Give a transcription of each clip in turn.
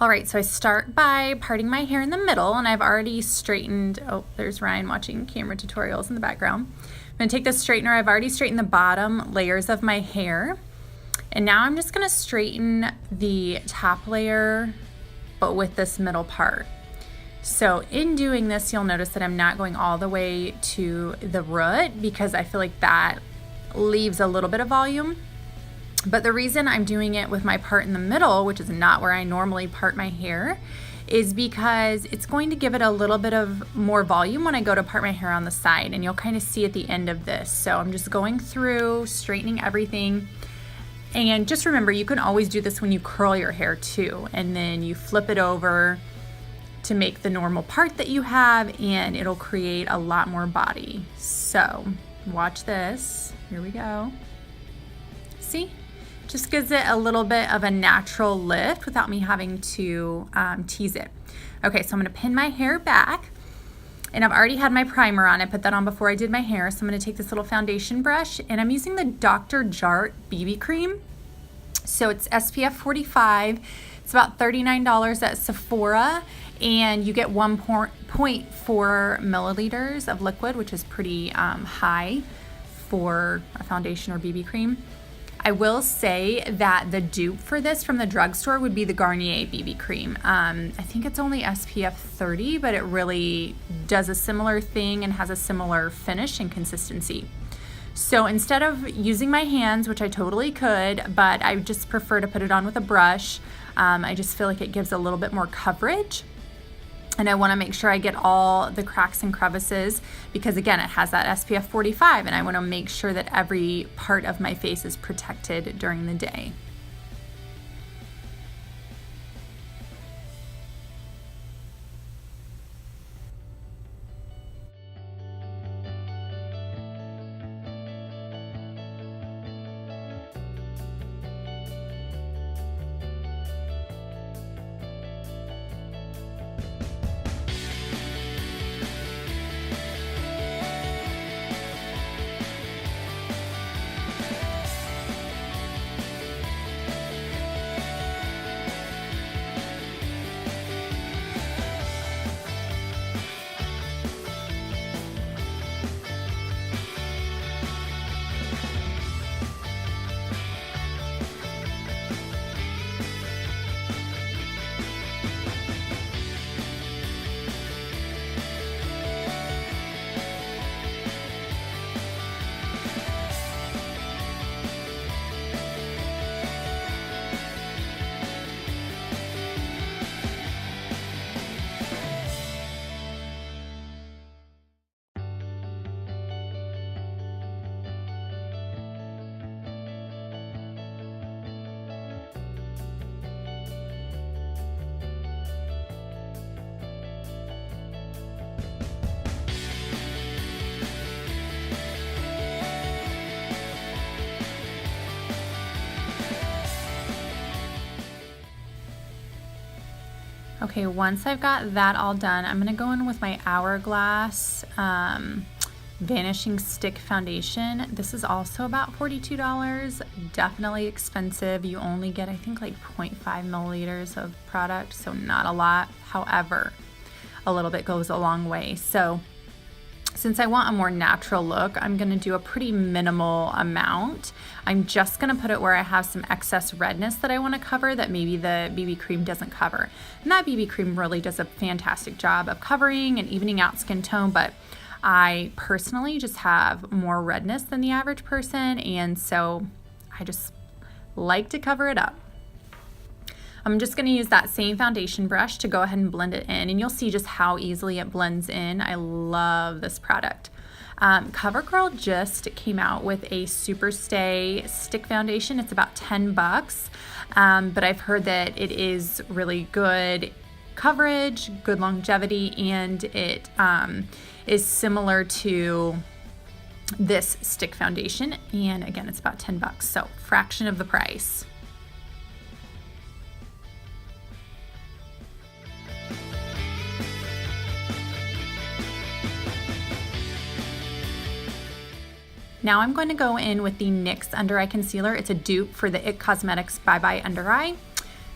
All right, so I start by parting my hair in the middle, and I've already straightened, oh, there's Ryan watching camera tutorials in the background. I'm gonna take this straightener, I've already straightened the bottom layers of my hair, and now I'm just gonna straighten the top layer, but with this middle part. So in doing this, you'll notice that I'm not going all the way to the root because I feel like that leaves a little bit of volume. But the reason I'm doing it with my part in the middle, which is not where I normally part my hair, is because it's going to give it a little bit of more volume when I go to part my hair on the side, and you'll kind of see at the end of this. So I'm just going through, straightening everything. And just remember, you can always do this when you curl your hair too, and then you flip it over to make the normal part that you have, and it'll create a lot more body. So watch this, here we go. See? Just gives it a little bit of a natural lift without me having to tease it. Okay, so I'm gonna pin my hair back, and I've already had my primer on. I put that on before I did my hair, so I'm gonna take this little foundation brush, and I'm using the Dr. Jart BB cream. So it's SPF 45. It's about $39 at Sephora, and you get 1.4 milliliters of liquid, which is pretty high for a foundation or BB cream. I will say that the dupe for this from the drugstore would be the Garnier BB cream. I think it's only SPF 30, but it really does a similar thing and has a similar finish and consistency. So instead of using my hands, which I totally could, but I just prefer to put it on with a brush, I just feel like it gives a little bit more coverage. And I want to make sure I get all the cracks and crevices because, again, it has that SPF 45, and I want to make sure that every part of my face is protected during the day. Okay, once I've got that all done, I'm gonna go in with my Hourglass Vanishing Stick Foundation. This is also about $42, definitely expensive. You only get, I think, like 0.5 milliliters of product, so not a lot. However, a little bit goes a long way. So since I want a more natural look, I'm gonna do a pretty minimal amount. I'm just gonna put it where I have some excess redness that I wanna cover that maybe the BB cream doesn't cover. And that BB cream really does a fantastic job of covering and evening out skin tone, but I personally just have more redness than the average person, and so I just like to cover it up. I'm just gonna use that same foundation brush to go ahead and blend it in, and you'll see just how easily it blends in. I love this product. CoverGirl just came out with a Super Stay stick foundation. It's about 10 bucks, but I've heard that it is really good coverage, good longevity, and it is similar to this stick foundation. And again, it's about 10 bucks, so fraction of the price. Now I'm going to go in with the NYX Under Eye Concealer. It's a dupe for the IT Cosmetics Bye Bye Under Eye.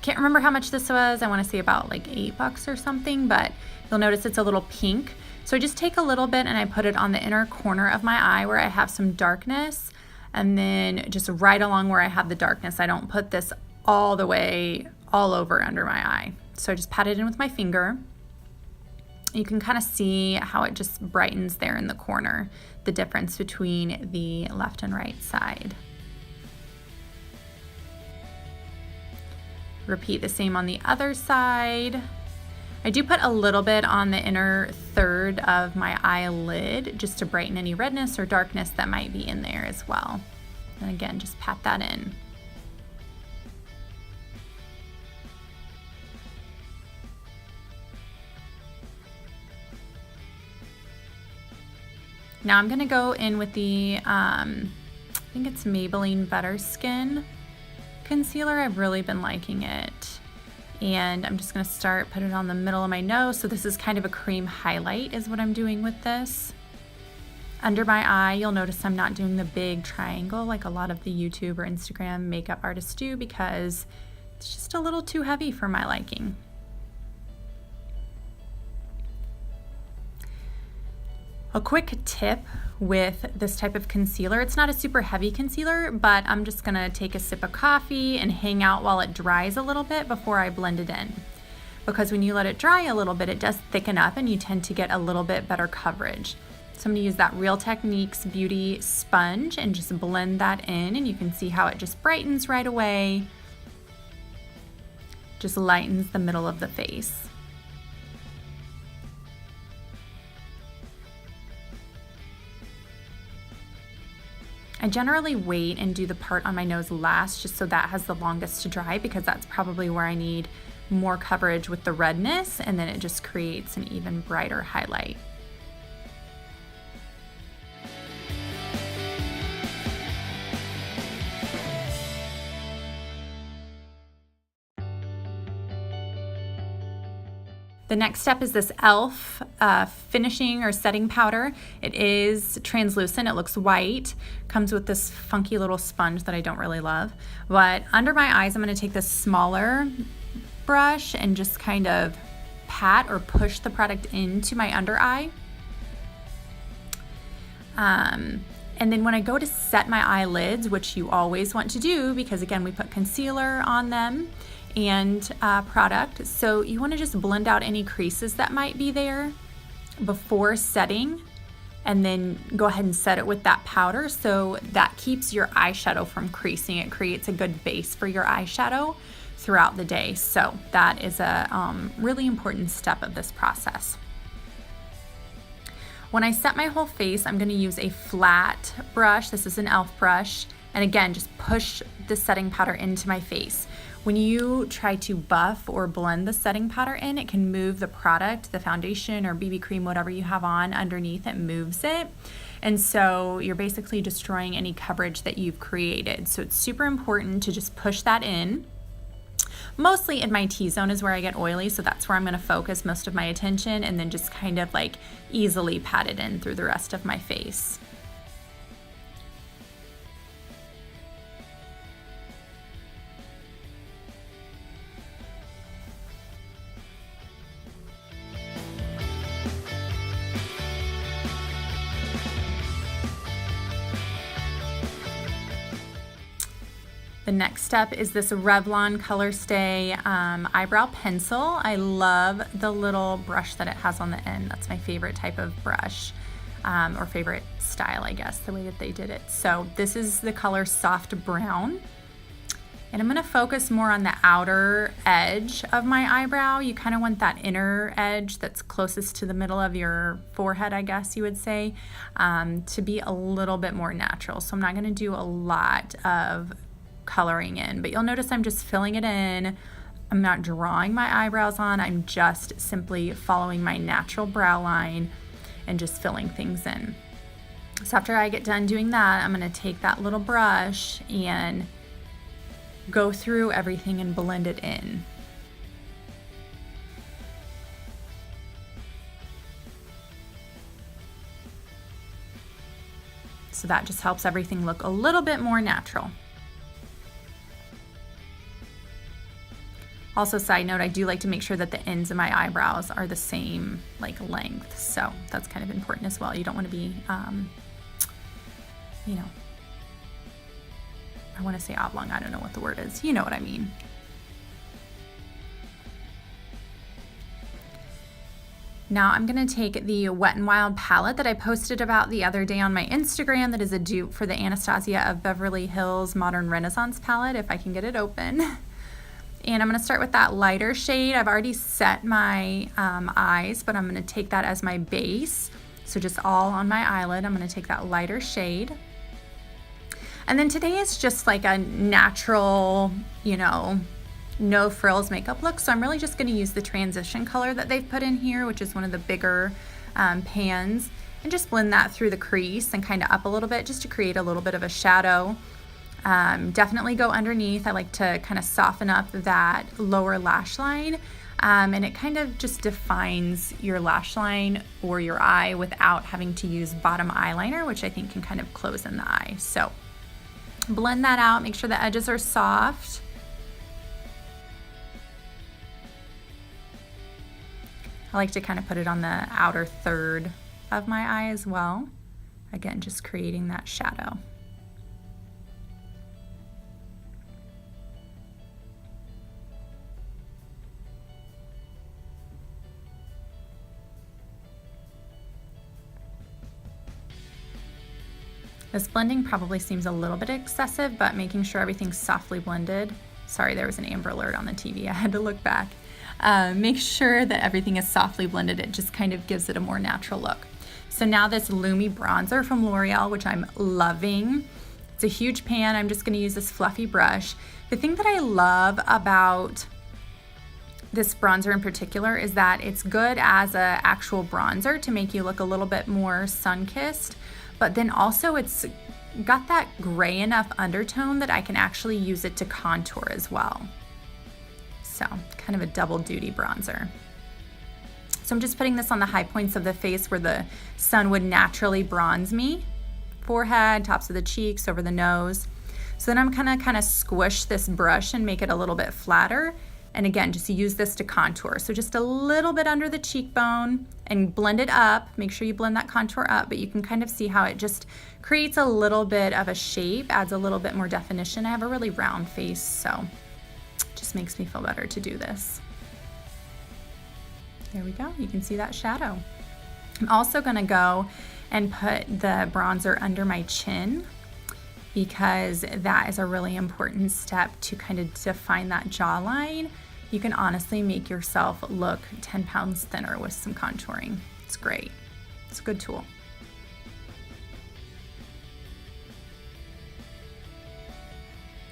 Can't remember how much this was. I want to say about like $8 or something, but you'll notice it's a little pink. So I just take a little bit and I put it on the inner corner of my eye where I have some darkness, and then just right along where I have the darkness. I don't put this all the way all over under my eye. So I just pat it in with my finger. You can kind of see how it just brightens there in the corner, the difference between the left and right side. Repeat the same on the other side. I do put a little bit on the inner third of my eyelid just to brighten any redness or darkness that might be in there as well. And again, just pat that in. Now I'm gonna go in with the, I think it's Maybelline Better Skin concealer. I've really been liking it. And I'm just gonna put it on the middle of my nose. So this is kind of a cream highlight is what I'm doing with this. Under my eye, you'll notice I'm not doing the big triangle like a lot of the YouTube or Instagram makeup artists do because it's just a little too heavy for my liking. A quick tip with this type of concealer, it's not a super heavy concealer, but I'm just gonna take a sip of coffee and hang out while it dries a little bit before I blend it in. Because when you let it dry a little bit, it does thicken up and you tend to get a little bit better coverage. So I'm gonna use that Real Techniques Beauty sponge and just blend that in, and you can see how it just brightens right away. Just lightens the middle of the face. I generally wait and do the part on my nose last just so that has the longest to dry because that's probably where I need more coverage with the redness, and then it just creates an even brighter highlight. The next step is this e.l.f. Finishing or setting powder. It is translucent, it looks white, comes with this funky little sponge that I don't really love. But under my eyes, I'm gonna take this smaller brush and just kind of pat or push the product into my under eye. And then when I go to set my eyelids, which you always want to do because again, we put concealer on them and product. So you want to just blend out any creases that might be there before setting, and then go ahead and set it with that powder so that keeps your eyeshadow from creasing. It creates a good base for your eyeshadow throughout the day. So that is a really important step of this process. When I set my whole face, I'm going to use a flat brush. This is an e.l.f. brush, and again, just push the setting powder into my face. When you try to buff or blend the setting powder in, it can move the product, the foundation or BB cream, whatever you have on underneath, it moves it. And so you're basically destroying any coverage that you've created. So it's super important to just push that in. Mostly in my T-zone is where I get oily, so that's where I'm gonna focus most of my attention, and then just kind of like easily pat it in through the rest of my face. The next step is this Revlon Color Stay eyebrow pencil. I love the little brush that it has on the end. That's my favorite type of brush, or favorite style, I guess, the way that they did it. So this is the color Soft Brown. And I'm gonna focus more on the outer edge of my eyebrow. You kind of want that inner edge that's closest to the middle of your forehead, I guess you would say, to be a little bit more natural. So I'm not gonna do a lot of coloring in, but you'll notice I'm just filling it in. I'm not drawing my eyebrows on, I'm just simply following my natural brow line and just filling things in. So after I get done doing that, I'm gonna take that little brush and go through everything and blend it in. So that just helps everything look a little bit more natural. Also, side note, I do like to make sure that the ends of my eyebrows are the same like length. So that's kind of important as well. You don't want to be, you know, I want to say oblong. I don't know what the word is. You know what I mean. Now I'm going to take the Wet n Wild palette that I posted about the other day on my Instagram that is a dupe for the Anastasia of Beverly Hills Modern Renaissance palette, if I can get it open. And I'm going to start with that lighter shade. I've already set my eyes, but I'm going to take that as my base. So just all on my eyelid, I'm going to take that lighter shade. And then today is just like a natural, you know, no frills makeup look. So I'm really just going to use the transition color that they've put in here, which is one of the bigger pans, and just blend that through the crease and kind of up a little bit just to create a little bit of a shadow. Definitely go underneath. I like to kind of soften up that lower lash line, and it kind of just defines your lash line or your eye without having to use bottom eyeliner, which I think can kind of close in the eye. So blend that out, make sure the edges are soft. I like to kind of put it on the outer third of my eye as well. Again, just creating that shadow. This blending probably seems a little bit excessive, but making sure everything's softly blended. Sorry, there was an Amber Alert on the TV. I had to look back. Make sure that everything is softly blended. It just kind of gives it a more natural look. So now this Lumi bronzer from L'Oreal, which I'm loving. It's a huge pan. I'm just going to use this fluffy brush. The thing that I love about this bronzer in particular is that it's good as an actual bronzer to make you look a little bit more sun-kissed, but then also it's got that gray enough undertone that I can actually use it to contour as well. So kind of a double duty bronzer. So I'm just putting this on the high points of the face where the sun would naturally bronze me. Forehead, tops of the cheeks, over the nose. So then I'm gonna kind of squish this brush and make it a little bit flatter. And again, just use this to contour. So just a little bit under the cheekbone and blend it up. Make sure you blend that contour up, but you can kind of see how it just creates a little bit of a shape, adds a little bit more definition. I have a really round face, so just makes me feel better to do this. There we go. You can see that shadow. I'm also going to go and put the bronzer under my chin because that is a really important step to kind of define that jawline. You can honestly make yourself look 10 pounds thinner with some contouring. It's great. It's a good tool.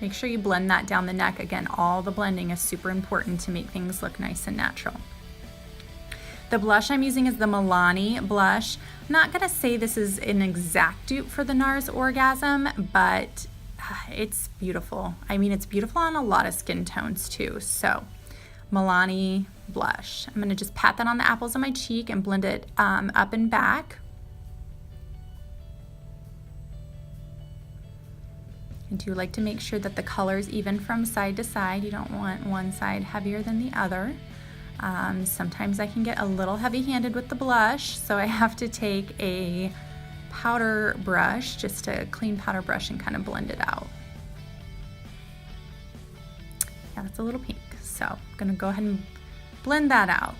Make sure you blend that down the neck. Again, all the blending is super important to make things look nice and natural. The blush I'm using is the Milani blush. I'm not gonna say this is an exact dupe for the NARS Orgasm, but it's beautiful. I mean, it's beautiful on a lot of skin tones too. So, Milani blush. I'm gonna just pat that on the apples of my cheek and blend it up and back. I do like to make sure that the color is even from side to side. You don't want one side heavier than the other. Sometimes I can get a little heavy-handed with the blush, so I have to take a powder brush, just a clean powder brush, and kind of blend it out. Yeah, that's a little pink, so I'm gonna go ahead and blend that out.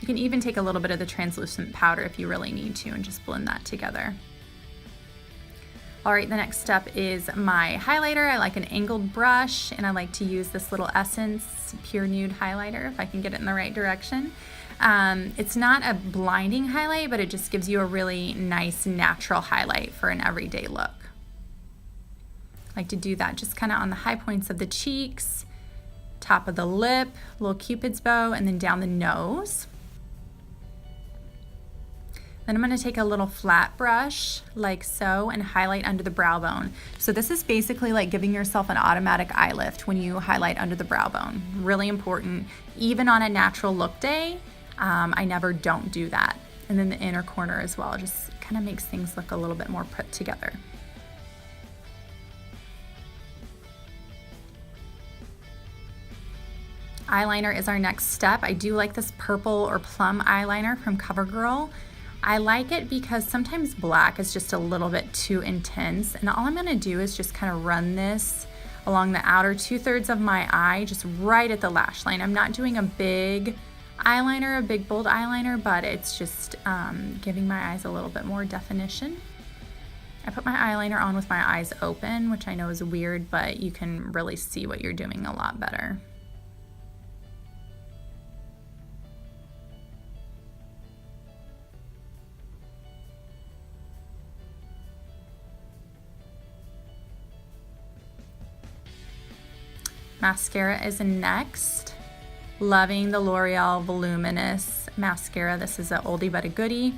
You can even take a little bit of the translucent powder if you really need to and just blend that together. All right, the next step is my highlighter. I like an angled brush, and I like to use this little Essence Pure Nude highlighter if I can get it in the right direction. It's not a blinding highlight, but it just gives you a really nice natural highlight for an everyday look. I like to do that just kind of on the high points of the cheeks, top of the lip, little Cupid's bow, and then down the nose. Then I'm going to take a little flat brush like so and highlight under the brow bone. So this is basically like giving yourself an automatic eye lift when you highlight under the brow bone. Really important. Even on a natural look day, I never don't do that. And then the inner corner as well, just kind of makes things look a little bit more put together. Eyeliner is our next step. I do like this purple or plum eyeliner from CoverGirl. I like it because sometimes black is just a little bit too intense, and all I'm going to do is just kind of run this along the outer 2/3 of my eye, just right at the lash line. I'm not doing a big eyeliner, a big bold eyeliner, but it's just giving my eyes a little bit more definition. I put my eyeliner on with my eyes open, which I know is weird, but you can really see what you're doing a lot better. Mascara is next. Loving the L'Oreal Voluminous Mascara. This is an oldie but a goodie.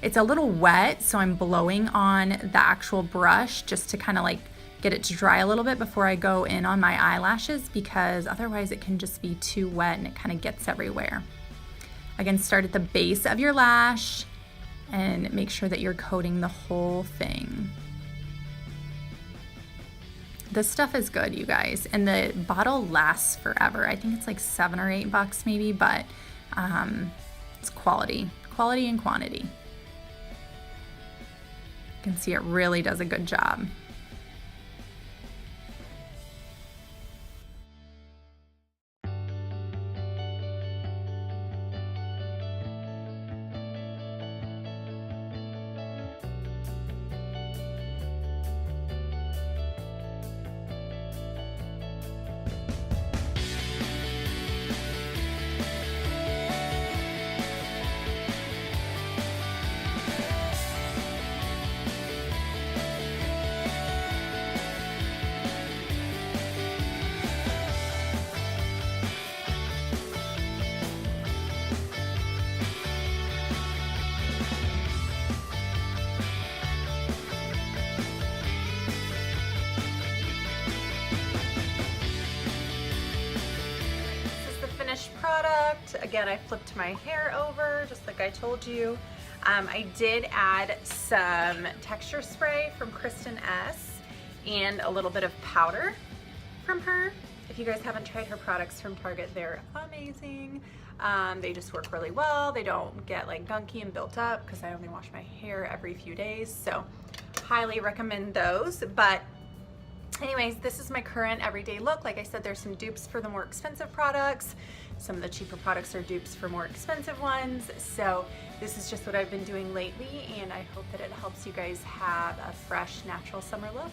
It's a little wet, so I'm blowing on the actual brush just to kind of like get it to dry a little bit before I go in on my eyelashes, because otherwise it can just be too wet and it kind of gets everywhere. Again, start at the base of your lash and make sure that you're coating the whole thing. This stuff is good, you guys, and the bottle lasts forever. I think it's like $7 or $8 maybe, but it's quality and quantity. You can see it really does a good job. Product. Again, I flipped my hair over just like I told you. I did add some texture spray from Kristen S and a little bit of powder from her. If you guys haven't tried her products from Target, they're amazing. They just work really well. They don't get like gunky and built up because I only wash my hair every few days, so highly recommend those. But anyways, this is my current everyday look. Like I said, there's some dupes for the more expensive products. Some of the cheaper products are dupes for more expensive ones. So this is just what I've been doing lately, and I hope that it helps you guys have a fresh, natural summer look.